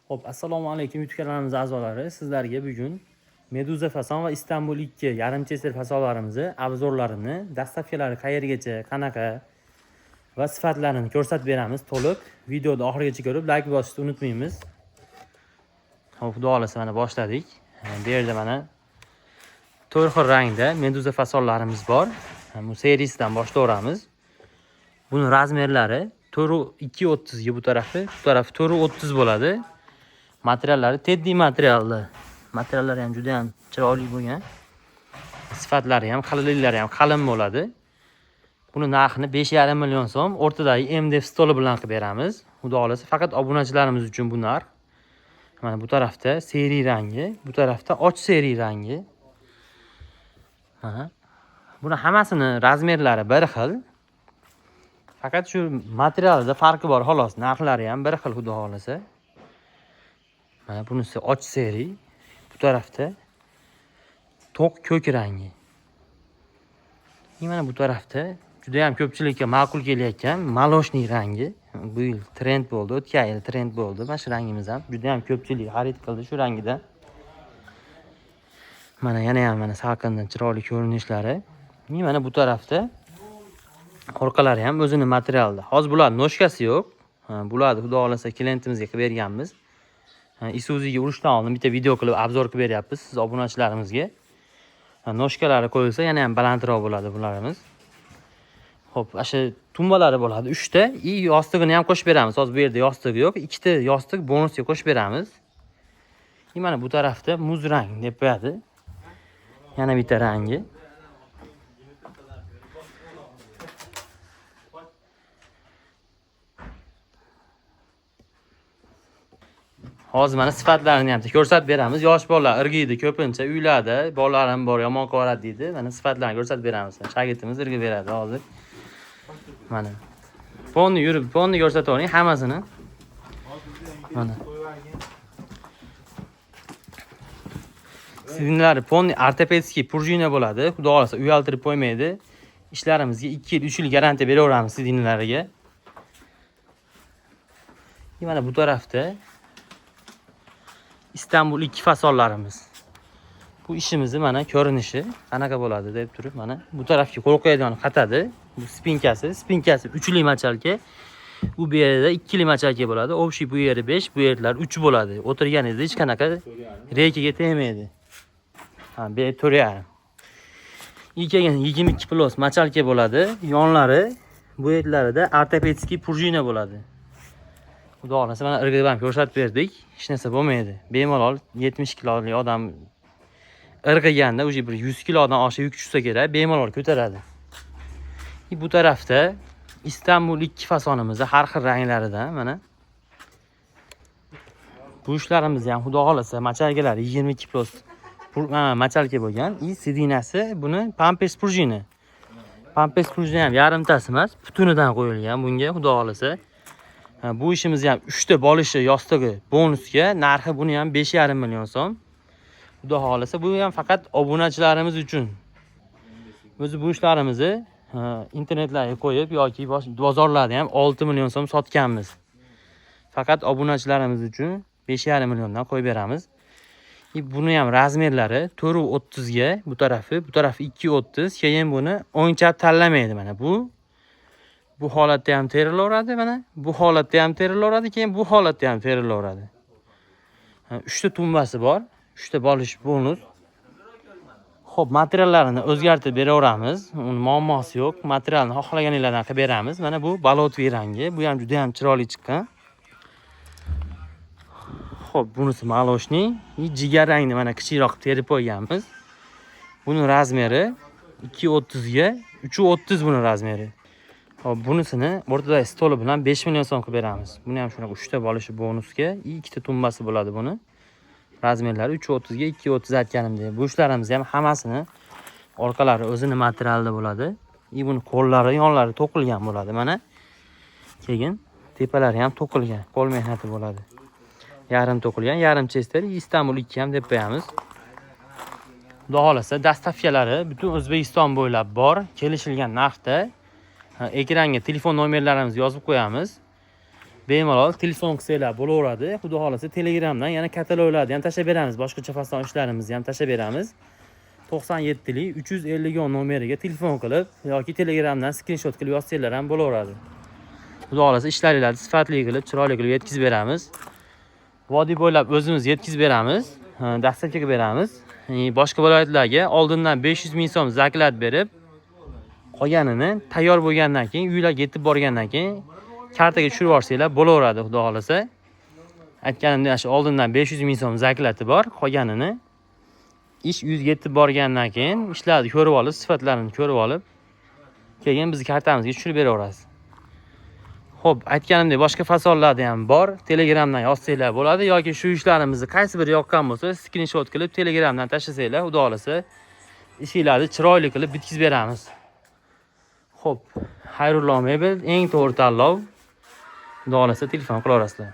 Hop, assalomu alaykum YouTube kanalimiz a'zolari. Sizlarga bugun Meduza fason va Istanbul 2 yarim chester fasonlarimizni obzorlarini, dastavkalari qayergacha, qanaqa va sifatlarini ko'rsatib beramiz to'liq. Videoni oxirigacha ko'rib, like bosishni unutmaymiz. Hop, xudo xolasa mana boshladik. Bu yerda mana 4 xil rangda Meduza fasonlarimiz bor. Bu seriyasidan boshlayveramiz. Buni razmerlari 4.2.30 ga bu tarafi 4.30 bo'ladi. Materiallari teddy materialli. Materiallari ham juda ham chiroyli bo'lgan. Sifatlari ham, qalinliklari ham qalin bo'ladi. Buni narxini 5,5 million so'm o'rtadagi MDF stoli bilan qilib beramiz. Xudo xolasa faqat obunachilarimiz uchun bu narx. Mana bu tarafda seriy rangi, bu tarafda och seriy rangi. Mana buni hammasini razmerlari bir xil. Faqat shu materialda farqi bor xolos. Narxlari ham bir xil xudo xolasa. Mana bunisi och seriy. Bu tarafda to'q ko'k rangi. Mana bu tarafda juda ham ko'pchilikka ma'qul kelayotgan maloshniy rangi. Bu yil trend bo'ldi, o'tgan yil trend bo'ldi. Mana shu rangimiz ham juda ham ko'pchilik xarid qildi shu rangida. Mana yana ham mana salqindan chiroyli ko'rinishlari. Mana bu tarafda orqalari ham o'zining materialida. Hozir bular noshkasi yo'q. Bularni xudo xolasa klientimizga qilib berganmiz. Isuzuga urushdan oldin bitta video qilib obzor qilib beryapmiz siz obunachilarimizga. Noshkalari qo'yilsa yana ham balandroq bo'ladi bularimiz. Xo'p, asha tumbalari bo'ladi 3 ta. Yostig'ini ham qo'shib beramiz. Hozir bu yerda yostiq yo'q. 2 ta yostiq bonusga qo'shib beramiz. Mana bu tarafda muz rang deb qo'yadi. Yana bitta rangi. Hozir mana sifatlarini ham ko'rsatib beramiz. Yosh bolalar irg'iydi ko'pincha uylarda, bolalarim bor, yomon qo'radi deydi. Mana sifatlarini ko'rsatib beramiz. Shogirdimiz irg'ib beradi hozir. Mana. Ponni yurib, ponni ko'rsatib o'ring hammasini. Mana. Sidinlari ponni ortopedskiy prujina bo'ladi. Xudo xolasa uyaltirib qo'ymaydi. Ishlarimizga 2 yil, 3 yil garantiya beraveramiz sidinlariga. Mana bu tarafda Istanbul 2 fasonlarimiz. Bu ishimizni mana ko'rinishi qanaqa bo'ladi deb turib mana bu tarafga qo'l qo'yadigan qatadi. Bu spinkasi 3 li machalka. Bu yerda 2 li machalka bo'ladi. Общий bu yeri 5, bu yerlar 3 bo'ladi. O'tirganingizda hech qanaqa reykaga tegmaydi. Bu 4,5. Ikkiga 22 plus machalka bo'ladi. Yonlari bu yerlarida ortopedskiy prujina bo'ladi. Xudo xolasa mana irg'ib ham ko'rsatib berdik. Hech narsa bo'lmaydi. Bemalol 70 kiloli odam irg'iganda o'sha bir 100 kilodan oshiq yuk tushsa kerak, bemalol ko'taradi. Bu tarafda Istanbul 2 fasonimiz har xil ranglaridan mana. Bu ishlarimiz ham xudo xolasa machalkalari 22 plus machalka bo'lgan. Sidinasi buni Pampers prujina. Pampers prujina ham yarimtasi emas, butunidan qo'yilgan bunga xudo xolasa. Bu ishimizni ham 3 ta bolishi yostig'i bonusga, narxi buni ham 5,5 million so'm. Xudo xolasa bu ham faqat obunachilarimiz uchun. O'zi bu ishlarimizni internetlarga qo'yib yoki bozorlarda ham 6 million so'm sotganmiz. Faqat obunachilarimiz uchun 5,5 milliondan qo'yib beramiz. Buni ham razmerlari 4.30 ga bu tarafi 2.30, keyin buni o'ngchab tanlamaydi mana bu. Bu holatda ham terilaveradi mana. Bu holatda ham terilaveradi, keyin bu holatda ham terilaveradi. 3 ta tumbasi bor. 3 ta bolish bonus. Xo'p, materiallarini o'zgartirib beraveramiz. Uni muammosi yo'q. Materialni xohlaganinglardan qilib beramiz. Mana bu balotviy rangi. Bu ham juda ham chiroyli chiqqan. Xo'p, bunisi maloshniy. Jigar rangni mana kichikroq terib qo'yganmiz. Buni razmeri 2.30 ga 3.30 buni razmeri. Hop, bunisini o'rtadagi stoli bilan 5 million so'm qilib beramiz. Buni ham shunaqa 3 ta bolishi bonusga, 2 ta tumbasi bo'ladi buni. Razmerlari 3.30 ga 2.30 aytganimdek. Bu ishlarimiz ham hammasini orqalari o'zining materialida bo'ladi. Buni qo'llari, yonlari to'qilgan bo'ladi mana. Keyin tepalari ham to'qilgan, qo'l mehnati bo'ladi. Yarim to'qilgan, yarim chester, Istanbul 2 ham deb qo'yamiz. Xudo xolasa dastavkalari butun O'zbekiston bo'ylab bor, kelishilgan narxda. Ekranga telefon nomerlarimizni yozib qo'yamiz. bemalol telefon qilsanglar bo'laveradi. Xudo xolasa Telegramdan yana kataloglarni ham tashlab beramiz. Boshqacha fason ishlarimizni ham tashlab beramiz. 97lik 350 nomeriga telefon qilib yoki Telegramdan skrinshot qilib yozsanglar ham bo'laveradi. Xudo xolasa ishlaringizni sifatli qilib, chiroyli qilib yetkazib beramiz. Vodiy bo'ylab o'zimiz yetkazib beramiz, dastavkaga beramiz. Boshqa viloyatlarga oldindan 500 ming so'm zaklat berib, qolganini tayyor bo'lgandan keyin, uylarga yetib borgandan keyin kartaga tushirib yuborsanglar bo'laveradi, xudo xolasa. Aytganimdek, shu oldindan 500 ming so'm zaklati bor, qolganini ish uyga yetib borgandan keyin ishlarni ko'rib olib, sifatlarini ko'rib olib, keyin biz kartamizga tushirib beraverasiz. Xo'p, aytganimdek, boshqa fasollarda ham bor. Telegramdan yozsanglar bo'ladi yoki shu ishlarimizni qaysi biri yoqqan bo'lsa, skrinshot qilib Telegramdan tashlasanglar, xudo xolasa ishinglarni chiroyli qilib bitkazib beramiz. Xo'p, Xayrullo Mebel eng to'g'ri tanlov. Xudo xolasa telefon qilaverasizlar.